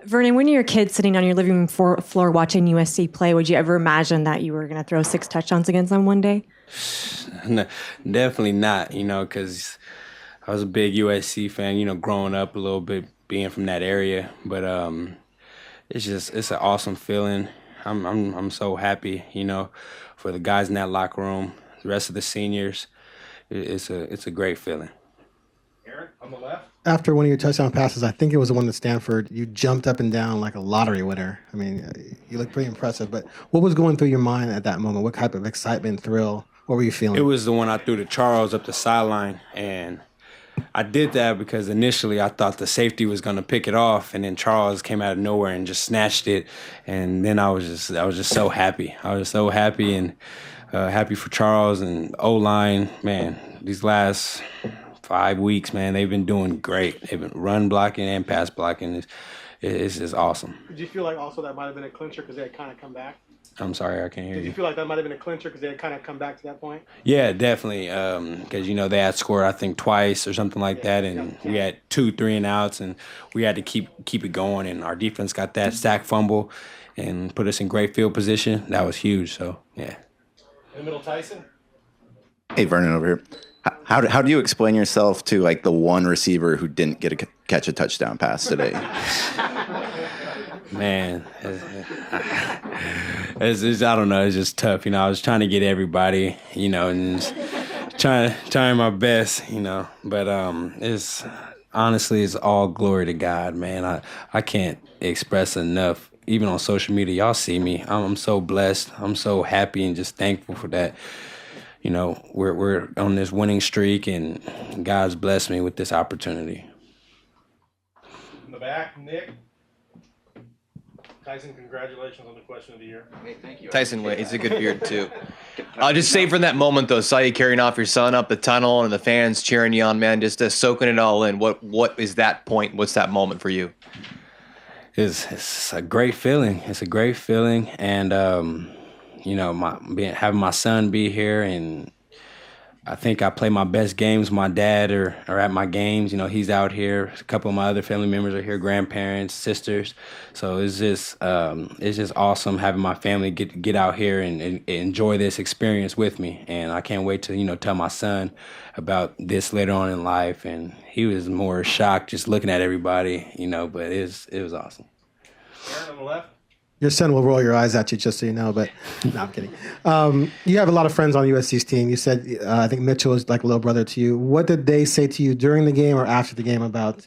Vernon, when you were a kid sitting on your living room floor watching USC play, would you ever imagine that you were going to throw 6 touchdowns against them one day? No, definitely not, because I was a big USC fan, growing up a little bit, being from that area. But it's an awesome feeling. I'm so happy, for the guys in that locker room, the rest of the seniors. It's a great feeling. Aaron, on the left. After one of your touchdown passes, I think it was the one to Stanford, you jumped up and down like a lottery winner. I mean, you look pretty impressive. But what was going through your mind at that moment? What type of excitement, thrill? What were you feeling? It was the one I threw to Charles up the sideline, and I did that because initially I thought the safety was going to pick it off, and then Charles came out of nowhere and just snatched it, and then I was just so happy. I was so happy and happy for Charles and O-line. Man, these last 5 weeks, man, they've been doing great. They've been run blocking and pass blocking. It's just awesome. Did you feel like also that might have been a clincher because they had kind of come back? I'm sorry, I can't hear you. Did you feel like that might have been a clincher because they had kind of come back to that point? Yeah, definitely. Because, they had scored, I think, twice or something like that. And we had 2 3-and-outs, and we had to keep it going. And our defense got that sack fumble and put us in great field position. That was huge. So, yeah. In the middle, Tyson. Hey, Vernon over here. How do you explain yourself to, like, the one receiver who didn't catch a touchdown pass today? Man, it's I don't know. It's just tough. I was trying to get everybody, and just trying my best, But it's honestly, it's all glory to God, man. I can't express enough. Even on social media, y'all see me. I'm so blessed. I'm so happy and just thankful for that. We're on this winning streak, and God's blessed me with this opportunity. In the back, Nick. Tyson, congratulations on the question of the year. Hey, thank you. Tyson, it's a good beard, too. Just savoring that moment, though. Saw you carrying off your son up the tunnel and the fans cheering you on, man, just soaking it all in. What is that point? What's that moment for you? It's a great feeling. It's a great feeling. And, having my son be here, and I think I play my best games. My dad are at my games. He's out here. A couple of my other family members are here, grandparents, sisters. So it's just awesome having my family get out here and enjoy this experience with me. And I can't wait to tell my son about this later on in life. And he was more shocked just looking at everybody, But it was awesome. Aaron on the left. Your son will roll your eyes at you, just so you know, but no, I'm kidding. You have a lot of friends on USC's team. You said, I think Mitchell is like a little brother to you. What did they say to you during the game or after the game about,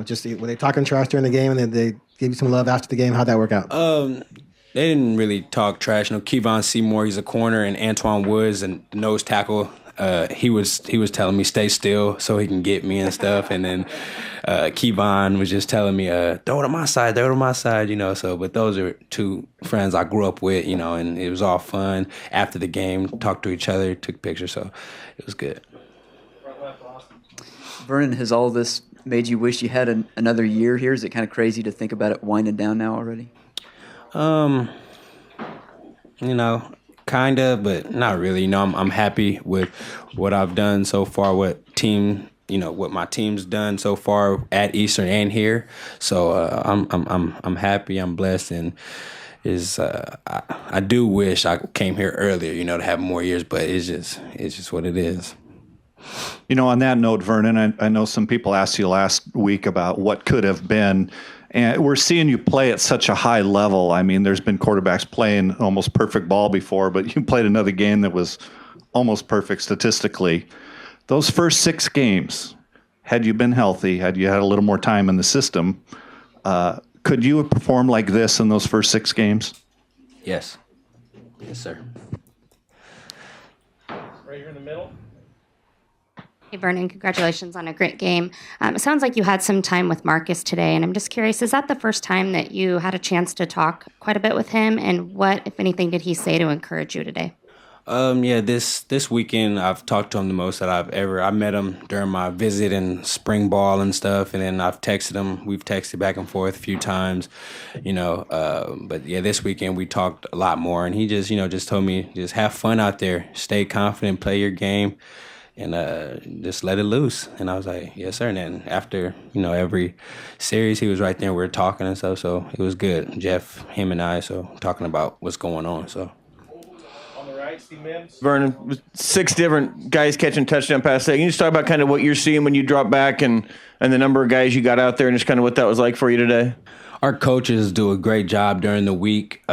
just were they talking trash during the game and then they gave you some love after the game? How'd that work out? They didn't really talk trash. Kevon Seymour, he's a corner, and Antoine Woods, and nose tackle. He was telling me stay still so he can get me and stuff, and then Kevon was just telling me throw it on my side, So, but those are 2 friends I grew up with, and it was all fun. After the game, talked to each other, took pictures, so it was good. Vernon, has all this made you wish you had another year here? Is it kind of crazy to think about it winding down now already? Kind of, but not really. I'm happy with what I've done so far, what my team's done so far at Eastern and here. So I'm happy, I'm blessed, and I do wish I came here earlier, to have more years, but it's just what it is. On that note, Vernon, I know some people asked you last week about what could have been. And we're seeing you play at such a high level. I mean, there's been quarterbacks playing almost perfect ball before, but you played another game that was almost perfect statistically. Those first 6 games, had you been healthy, had you had a little more time in the system, could you have performed like this in those first 6 games? Yes. Yes, sir. Right here in the middle. Hey, Vernon, congratulations on a great game. It sounds like you had some time with Marcus today, and I'm just curious, is that the first time that you had a chance to talk quite a bit with him? And what, if anything, did he say to encourage you today? Yeah, this weekend I've talked to him the most that I met him during my visit in spring ball and stuff, and then I've texted him. We've texted back and forth a few times, but yeah, this weekend we talked a lot more, and he just told me, just have fun out there, stay confident, play your game, just let it loose. And I was like, yes, sir. And then after, every series, he was right there. We were talking and stuff, so it was good. Jeff, him, and I, so talking about what's going on. So On the right, Steve Mims. Vernon, 6 different guys catching touchdown passes. Can you just talk about kind of what you're seeing when you drop back and the number of guys you got out there and just kind of what that was like for you today? our coaches do a great job during the week,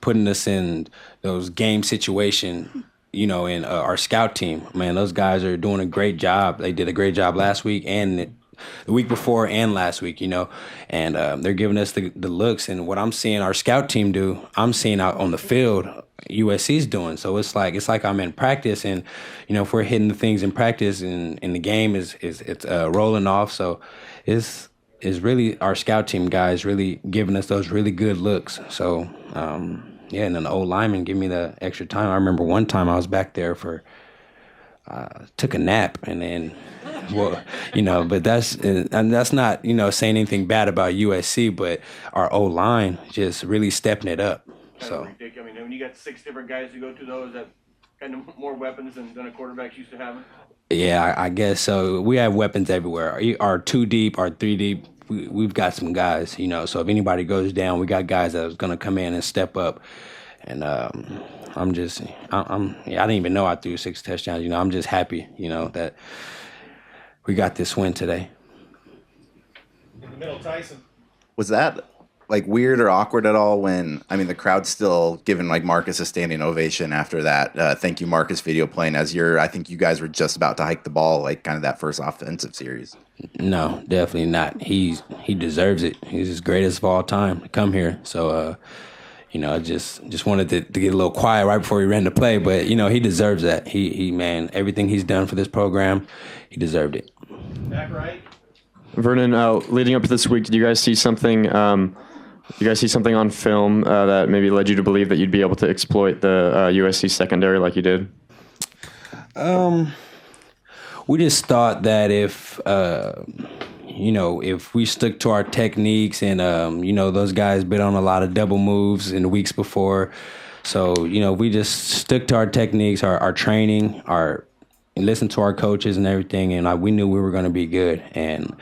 putting us in those game situation. In our scout team, man, those guys are doing a great job. They did a great job last week and the week before and last week, and they're giving us the looks. And what I'm seeing our scout team do, I'm seeing out on the field, USC's doing. So it's like I'm in practice, and if we're hitting the things in practice, and the game is rolling off. So it's really our scout team guys really giving us those really good looks. So. Yeah, and then the old lineman give me the extra time. I remember one time I was back there took a nap, and then, but that's not saying anything bad about USC, but our old line just really stepping it up. So I mean, when you got 6 different guys to go to, those that kind of more weapons than a quarterback's used to having. Yeah, I guess so. We have weapons everywhere. Our 2 deep, our 3 deep. We've got some guys, so if anybody goes down, we got guys that are going to come in and step up. And I didn't even know I threw 6 touchdowns. I'm just happy, that we got this win today. In the middle, Tyson. Was that weird or awkward at all when, the crowd's still giving Marcus a standing ovation after that thank you Marcus video playing I think you guys were just about to hike the ball, kind of that first offensive series? No, definitely not. He deserves it. He's his greatest of all time to come here. So, I just wanted to get a little quiet right before he ran the play, but he deserves that. He man, everything he's done for this program, he deserved it. Back right. Vernon, leading up to this week, did you guys see something? You guys see something on film that maybe led you to believe that you'd be able to exploit the USC secondary like you did? We just thought that if we stuck to our techniques and, those guys been on a lot of double moves in the weeks before. So, we just stuck to our techniques, our training, listened to our coaches and everything. And we knew we were going to be good. And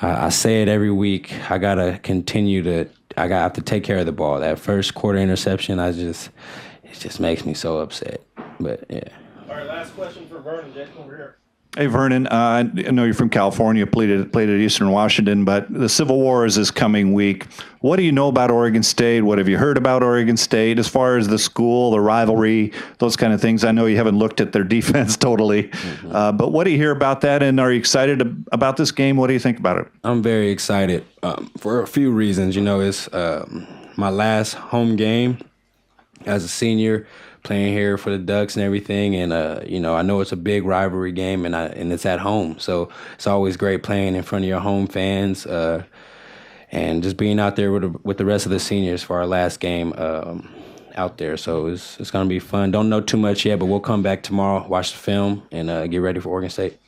I say it every week. I got to have to take care of the ball. That first quarter interception, it just makes me so upset. But, yeah. All right, last question for Vernon. Jack, over here. Hey, Vernon, I know you're from California, played at Eastern Washington, but the Civil War is this coming week. What do you know about Oregon State? What have you heard about Oregon State as far as the school, the rivalry, those kind of things? I know you haven't looked at their defense totally, but what do you hear about that, and are you excited about this game? What do you think about it? I'm very excited for a few reasons. It's my last home game as a senior, playing here for the Ducks and everything, and I know it's a big rivalry game, and it's at home, so it's always great playing in front of your home fans, and just being out there with the rest of the seniors for our last game out there. So it's gonna be fun. Don't know too much yet, but we'll come back tomorrow, watch the film, and get ready for Oregon State.